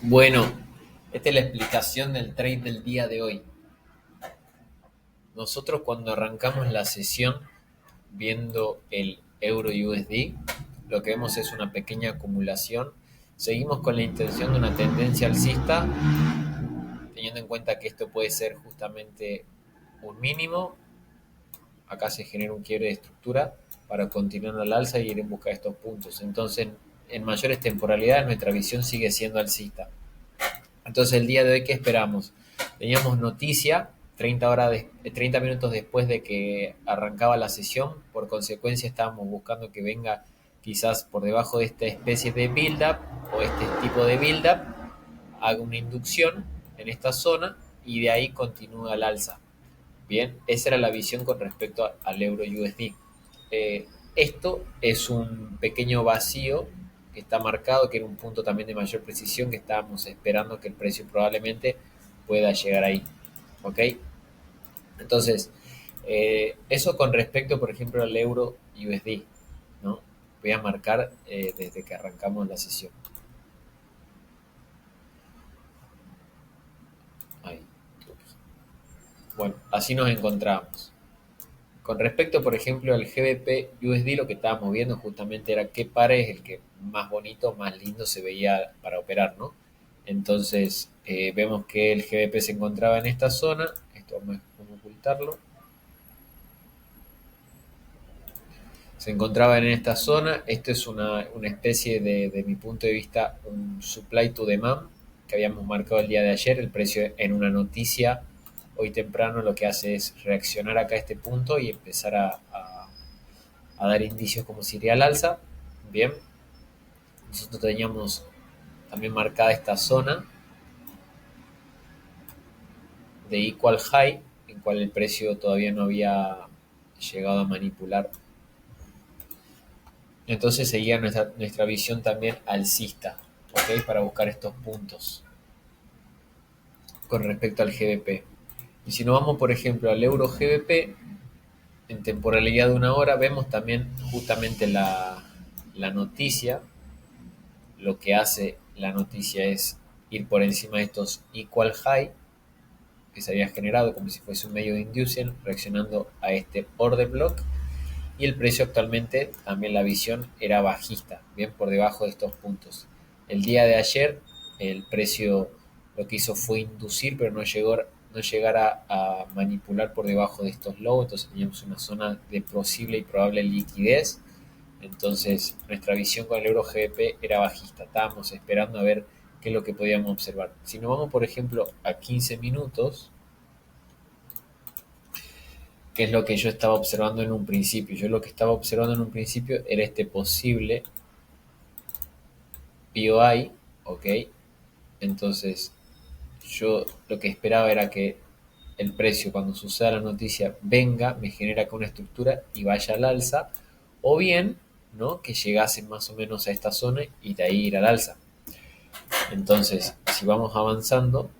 Bueno, esta es la explicación del trade del día de hoy. Nosotros cuando arrancamos la sesión viendo el euro USD, lo que vemos es una pequeña acumulación. Seguimos con la intención de una tendencia alcista, teniendo en cuenta que esto puede ser justamente un mínimo. Acá se genera un quiebre de estructura para continuar al alza y ir en busca de estos puntos. Entonces, en mayores temporalidades, nuestra visión sigue siendo alcista. Entonces, el día de hoy, ¿qué esperamos? Teníamos noticia 30 minutos después de que arrancaba la sesión. Por consecuencia, estábamos buscando que venga quizás por debajo de esta especie de build-up o este tipo de build-up, haga una inducción en esta zona y de ahí continúa al alza. Bien, esa era la visión con respecto al euro USD. Esto es un pequeño vacío que está marcado, que era un punto también de mayor precisión que estábamos esperando que el precio probablemente pueda llegar ahí. ¿Ok? Entonces, eso con respecto, por ejemplo, al euro USD, ¿no? Voy a marcar desde que arrancamos la sesión. Ahí. Bueno, así nos encontramos. Con respecto, por ejemplo, al GBP USD, lo que estábamos viendo justamente era qué par es el que más bonito, más lindo se veía para operar, ¿no? Entonces, vemos que el GBP se encontraba en esta zona. Esto vamos a ocultarlo. Se encontraba en esta zona. Esto es una especie de mi punto de vista, un supply to demand que habíamos marcado el día de ayer. El precio en una noticia hoy temprano lo que hace es reaccionar acá a este punto y empezar a dar indicios como si iría al alza. Bien, nosotros teníamos también marcada esta zona de equal high, en cual el precio todavía no había llegado a manipular. Entonces seguía nuestra visión también alcista, ¿ok? Para buscar estos puntos con respecto al GBP. Y si nos vamos, por ejemplo, al euro GBP, en temporalidad de una hora, vemos también justamente la noticia. Lo que hace la noticia es ir por encima de estos equal high que se había generado como si fuese un medio de inducción reaccionando a este order block, y el precio actualmente también la visión era bajista, bien por debajo de estos puntos. El día de ayer el precio lo que hizo fue inducir, pero no llegar a manipular por debajo de estos lows. Entonces teníamos una zona de posible y probable liquidez. Entonces nuestra visión con el euro GBP era bajista, estábamos esperando a ver qué es lo que podíamos observar. Si nos vamos, por ejemplo, a 15 minutos, qué es lo que yo estaba observando en un principio. Yo lo que estaba observando en un principio era este posible POI, ¿ok? Entonces, yo lo que esperaba era que el precio, cuando suceda la noticia, venga, me genera acá una estructura y vaya al alza, o bien, ¿no? Que llegase más o menos a esta zona y de ahí ir al alza. Entonces, si vamos avanzando,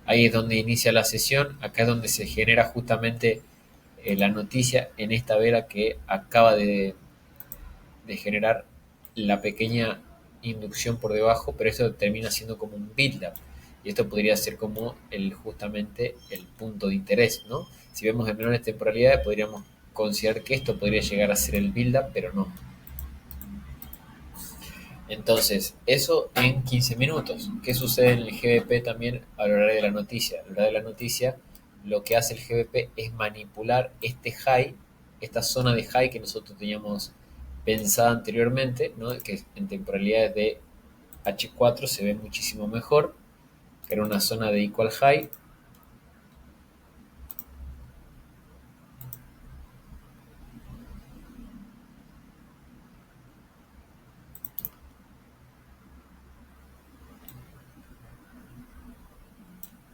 ahí es donde inicia la sesión, acá es donde se genera justamente la noticia en esta vela que acaba de generar la pequeña inducción por debajo, pero esto termina siendo como un build-up. Y esto podría ser como justamente el punto de interés, ¿no? Si vemos en menores temporalidades, podríamos considerar que esto podría llegar a ser el build-up, pero no. Entonces, eso en 15 minutos. ¿Qué sucede en el GBP también a la hora de la noticia? A la hora de la noticia, lo que hace el GBP es manipular este high, esta zona de high que nosotros teníamos pensada anteriormente, ¿no? Que en temporalidades de H4 se ve muchísimo mejor, que era una zona de equal high,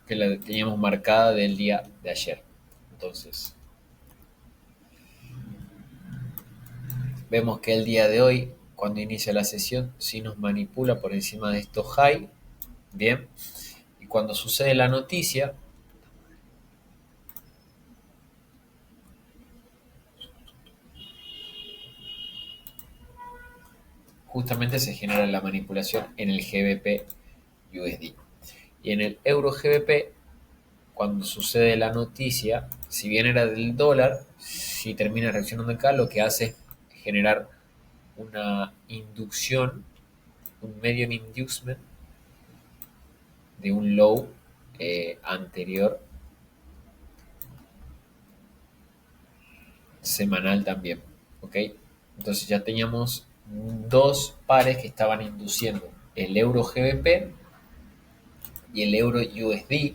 que la teníamos marcada del día de ayer. Entonces, vemos que el día de hoy, cuando inicia la sesión, sí nos manipula por encima de estos high, bien, y cuando sucede la noticia, justamente se genera la manipulación en el GBP USD. Y en el euro GBP, cuando sucede la noticia, si bien era del dólar, si termina reaccionando acá, lo que hace es generar una inducción, un medium inducement de un low anterior semanal también, ¿ok? Entonces ya teníamos dos pares que estaban induciendo, el euro GBP y el euro USD,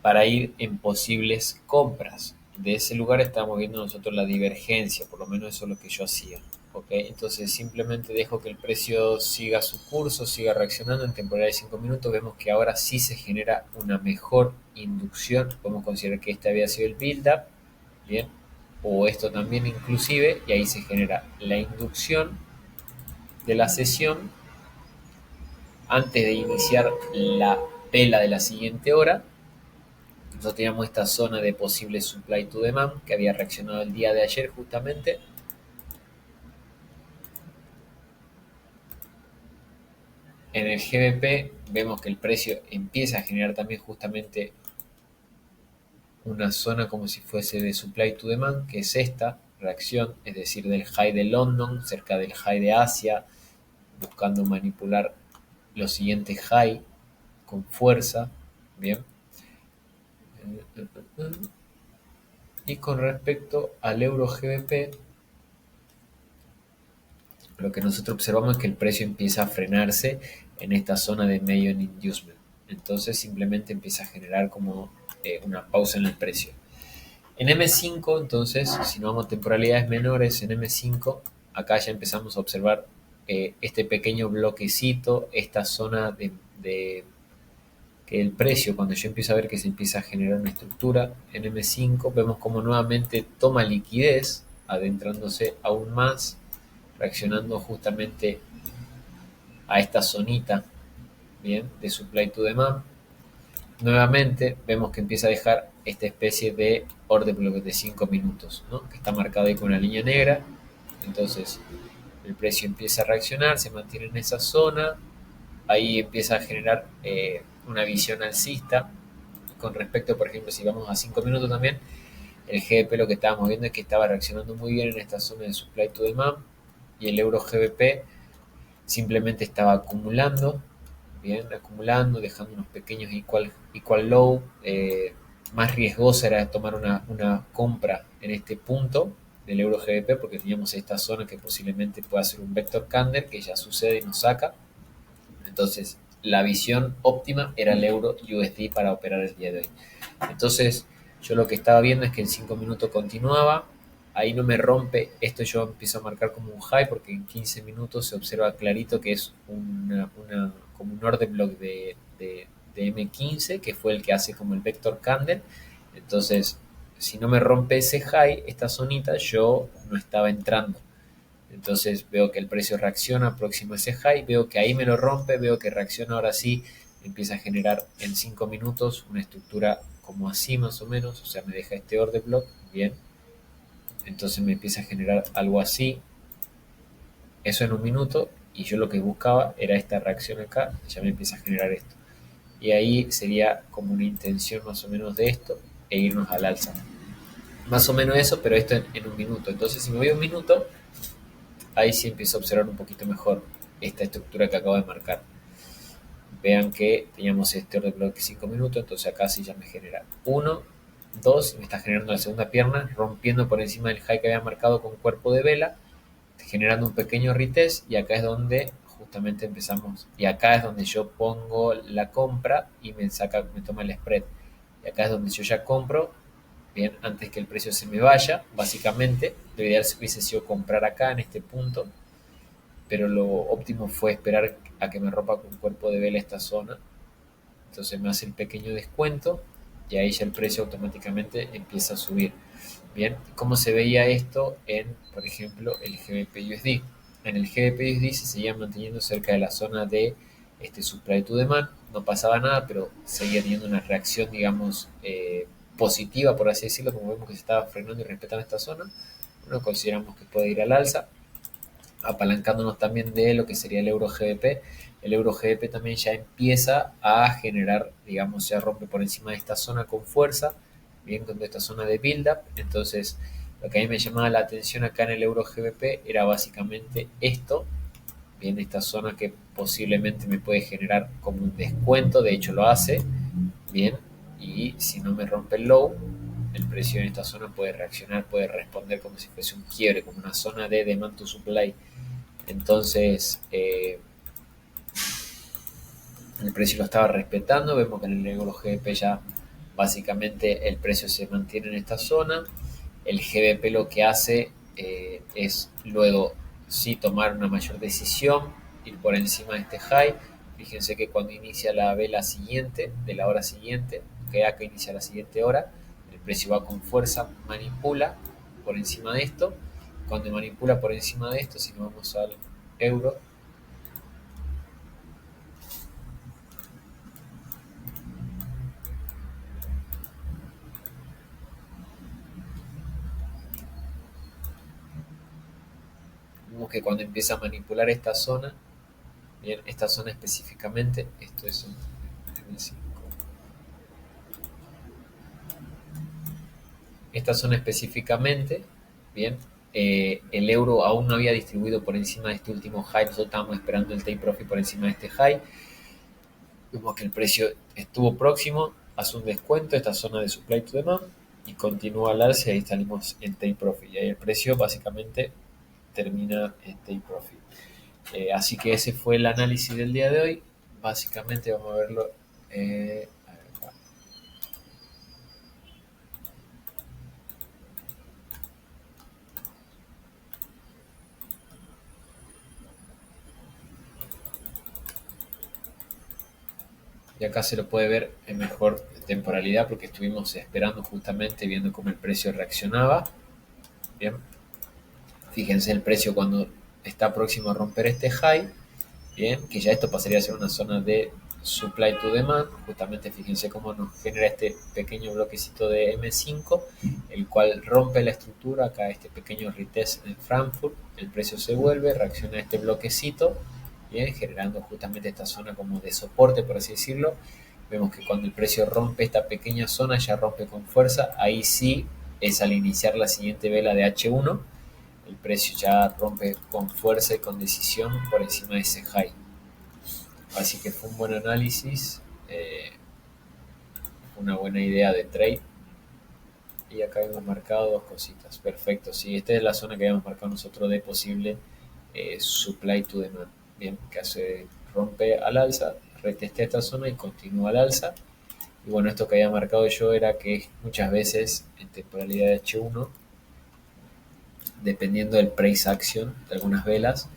para ir en posibles compras. De ese lugar estamos viendo nosotros la divergencia, por lo menos eso es lo que yo hacía. ¿Ok? Entonces simplemente dejo que el precio siga su curso, siga reaccionando en temporada de 5 minutos. Vemos que ahora sí se genera una mejor inducción. Podemos considerar que este había sido el build-up, ¿bien? O esto también inclusive, y ahí se genera la inducción de la sesión antes de iniciar la vela de la siguiente hora. Nosotros teníamos esta zona de posible supply to demand que había reaccionado el día de ayer justamente. En el GBP vemos que el precio empieza a generar también justamente una zona como si fuese de supply to demand, que es esta reacción, es decir, del high de London, cerca del high de Asia, buscando manipular los siguientes high con fuerza. Bien. Y con respecto al euro GBP, lo que nosotros observamos es que el precio empieza a frenarse en esta zona de medium inducement. Entonces simplemente empieza a generar como una pausa en el precio. En M5, entonces, si no vamos a temporalidades menores, en M5, acá ya empezamos a observar este pequeño bloquecito, esta zona de que el precio, cuando yo empiezo a ver que se empieza a generar una estructura en M5, vemos como nuevamente toma liquidez, adentrándose aún más, reaccionando justamente a esta zonita, bien, de supply to demand. Nuevamente vemos que empieza a dejar esta especie de order block de 5 minutos, ¿no? Que está marcado ahí con una línea negra. Entonces el precio empieza a reaccionar, se mantiene en esa zona, ahí empieza a generar una visión alcista. Con respecto, por ejemplo, si vamos a 5 minutos también, el GBP lo que estábamos viendo es que estaba reaccionando muy bien en esta zona de supply to demand, y el euro GBP simplemente estaba acumulando, bien, acumulando, dejando unos pequeños equal low. Más riesgosa era tomar una compra en este punto del euro GBP, porque teníamos esta zona que posiblemente pueda ser un vector candle que ya sucede y nos saca. Entonces la visión óptima era el euro USD para operar el día de hoy. Entonces yo lo que estaba viendo es que en 5 minutos continuaba, ahí no me rompe, esto yo empiezo a marcar como un high, porque en 15 minutos se observa clarito que es como un order block de M15, que fue el que hace como el vector candle. Entonces, si no me rompe ese high, esta zonita, yo no estaba entrando. Entonces veo que el precio reacciona próximo a ese high, veo que ahí me lo rompe, veo que reacciona ahora sí, empieza a generar en 5 minutos una estructura como así más o menos, o sea, me deja este order block, bien. Entonces me empieza a generar algo así, eso en un minuto, y yo lo que buscaba era esta reacción acá, ya me empieza a generar esto. Y ahí sería como una intención más o menos de esto, e irnos al alza. Más o menos eso, pero esto en un minuto. Entonces si me voy a un minuto, ahí sí empiezo a observar un poquito mejor esta estructura que acabo de marcar. Vean que teníamos este order block de 5 minutos, entonces acá sí ya me genera 1, 2, me está generando la segunda pierna, rompiendo por encima del high que había marcado con cuerpo de vela, generando un pequeño retest, y acá es donde justamente empezamos, y acá es donde yo pongo la compra y me toma el spread, y acá es donde yo ya compro, bien, antes que el precio se me vaya. Básicamente lo ideal hubiese sido comprar acá en este punto, pero lo óptimo fue esperar a que me rompa con cuerpo de vela esta zona. Entonces me hace el pequeño descuento y ahí ya el precio automáticamente empieza a subir. Bien, ¿cómo se veía esto en, por ejemplo, el GBP USD? En el GBP USD se seguía manteniendo cerca de la zona de supply to demand, no pasaba nada, pero seguía teniendo una reacción, digamos, positiva, por así decirlo, como vemos que se estaba frenando y respetando esta zona. Bueno, consideramos que puede ir al alza. apalancándonos también de lo que sería el euro GBP. El euro GBP también ya empieza a generar, digamos, ya rompe por encima de esta zona con fuerza, bien con esta zona de build-up. Entonces, lo que a mí me llamaba la atención acá en el euro GBP era básicamente esto, bien, esta zona que posiblemente me puede generar como un descuento, de hecho lo hace, bien, y si no me rompe el low, el precio en esta zona puede reaccionar, puede responder como si fuese un quiebre, como una zona de demand to supply. Entonces, el precio lo estaba respetando, vemos que en el euro GBP ya básicamente el precio se mantiene en esta zona. El GBP lo que hace es luego sí tomar una mayor decisión, ir por encima de este high. Fíjense que cuando inicia la vela siguiente, de la hora siguiente, que acá inicia la siguiente hora, el precio va con fuerza, manipula por encima de esto. Cuando manipula por encima de esto, si nos vamos al euro, vemos que cuando empieza a manipular esta zona, bien, esta zona específicamente, esto es un M5. Esta zona específicamente, bien, el euro aún no había distribuido por encima de este último high, nosotros estábamos esperando el take profit por encima de este high, vemos que el precio estuvo próximo, hace un descuento, esta zona de supply to demand, y continúa al alza y ahí salimos en take profit, y ahí el precio básicamente termina en take profit. Así que ese fue el análisis del día de hoy, básicamente vamos a verlo. A ver, y acá se lo puede ver en mejor temporalidad porque estuvimos esperando justamente viendo cómo el precio reaccionaba. Bien, fíjense el precio cuando está próximo a romper este high, bien, que ya esto pasaría a ser una zona de supply to demand, justamente fíjense cómo nos genera este pequeño bloquecito de M5, el cual rompe la estructura, acá este pequeño retest en Frankfurt, el precio se vuelve, reacciona a este bloquecito, bien, generando justamente esta zona como de soporte, por así decirlo. Vemos que cuando el precio rompe esta pequeña zona, ya rompe con fuerza, ahí sí es al iniciar la siguiente vela de H1, el precio ya rompe con fuerza y con decisión por encima de ese high. Así que fue un buen análisis, una buena idea de trade. Y acá hemos marcado dos cositas. Perfecto, sí, esta es la zona que habíamos marcado nosotros de posible supply to demand. Bien, que se rompe al alza, retesté esta zona y continúa al alza. Y bueno, esto que había marcado yo era que muchas veces en temporalidad de H1, dependiendo del price action de algunas velas,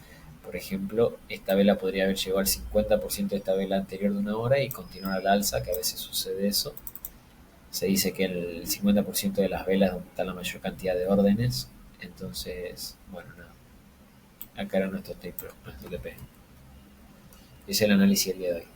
por ejemplo, esta vela podría haber llegado al 50% de esta vela anterior de una hora y continuar al alza, que a veces sucede eso. Se dice que el 50% de las velas donde está la mayor cantidad de órdenes. Entonces, bueno, nada. Acá era nuestro TP. Ese es el análisis del día de hoy.